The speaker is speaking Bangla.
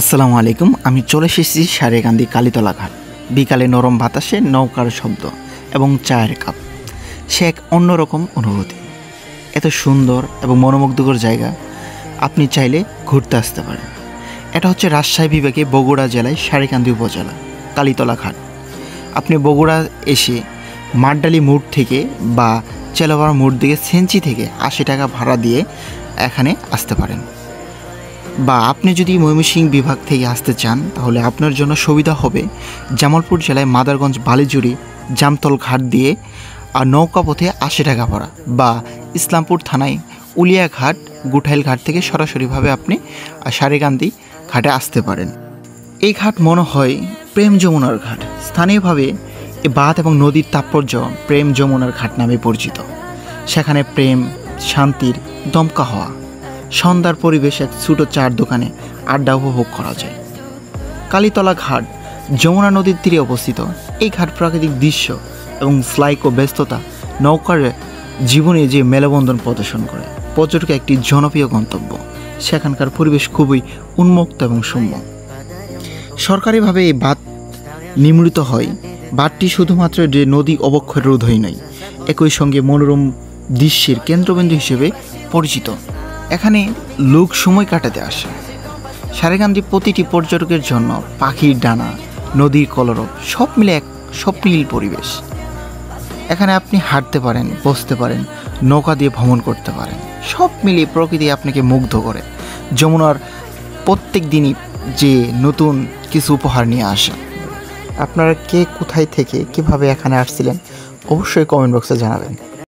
আসসালামু আলাইকুম। আমি চলে এসেছি সারেকান্দি কালীতলা ঘাট। বিকালে নরম বাতাসে নৌকার শব্দ এবং চায়ের কাপ, সে এক অন্যরকম অনুভূতি। এত সুন্দর এবং মনোমুগ্ধকর জায়গা, আপনি চাইলে ঘুরতে আসতে পারেন। এটা হচ্ছে রাজশাহী বিভাগে বগুড়া জেলায় সারেকান্দি উপজেলা কালীতলা ঘাট। আপনি বগুড়া এসে মারডালি মোড় থেকে বা চেলাবার মোড় দিকে সেঞ্চি থেকে 80 টাকা ভাড়া দিয়ে এখানে আসতে পারেন। বা আপনি যদি ময়মনসিংহ বিভাগ থেকে আসতে চান তাহলে আপনার জন্য সুবিধা হবে জামালপুর জেলায় মাদারগঞ্জ বালিজুড়ি জামতল ঘাট দিয়ে আর নৌকা পথে 80 টাকা ভাড়া, বা ইসলামপুর থানায় উলিয়া ঘাট গুঠাইল ঘাট থেকে সরাসরিভাবে আপনি সারেকান্দি ঘাটে আসতে পারেন। এই ঘাট মনে হয় প্রেম যমুনার ঘাট। স্থানীয়ভাবে এই বাঁধ এবং নদীর তাৎপর্য প্রেম যমুনার ঘাট নামে পরিচিত। সেখানে প্রেম, শান্তির দমকা হওয়া, সন্ধ্যার পরিবেশ, এক ছোটো চার দোকানে আড্ডা উপভোগ করা যায়। কালীতলা ঘাট যমুনা নদীর তীরে অবস্থিত। এই ঘাট প্রাকৃতিক দৃশ্য এবং ফ্লাইকো ব্যস্ততা নৌকার জীবনে যে মেলবন্ধন প্রদর্শন করে। পর্যটকের একটি জনপ্রিয় গন্তব্য। সেখানকার পরিবেশ খুবই উন্মুক্ত এবং সৌম্য। সরকারিভাবে এই বাঁধ নির্মিত হয়। বাঁধটি শুধুমাত্র যে নদী অবক্ষয় রোধই নয়, একই সঙ্গে মনোরম দৃশ্যের কেন্দ্রবিন্দু হিসেবে পরিচিত। এখানে লোক সময় কাটাতে আসে। সারেকান্দি প্রতিটি পর্যটকের জন্য পাখির ডানা, নদীর কলরব সব মিলে এক স্বপ্নীল পরিবেশ। এখানে আপনি হাঁটতে পারেন, বসতে পারেন, নৌকা দিয়ে ভ্রমণ করতে পারেন। সব মিলিয়ে প্রকৃতি আপনাকে মুগ্ধ করে। যমুনার প্রত্যেক দিনই যে নতুন কিছু উপহার নিয়ে আসে। আপনারা কে কোথায় থেকে কিভাবে এখানে আসছিলেন অবশ্যই কমেন্ট বক্সে জানাবেন।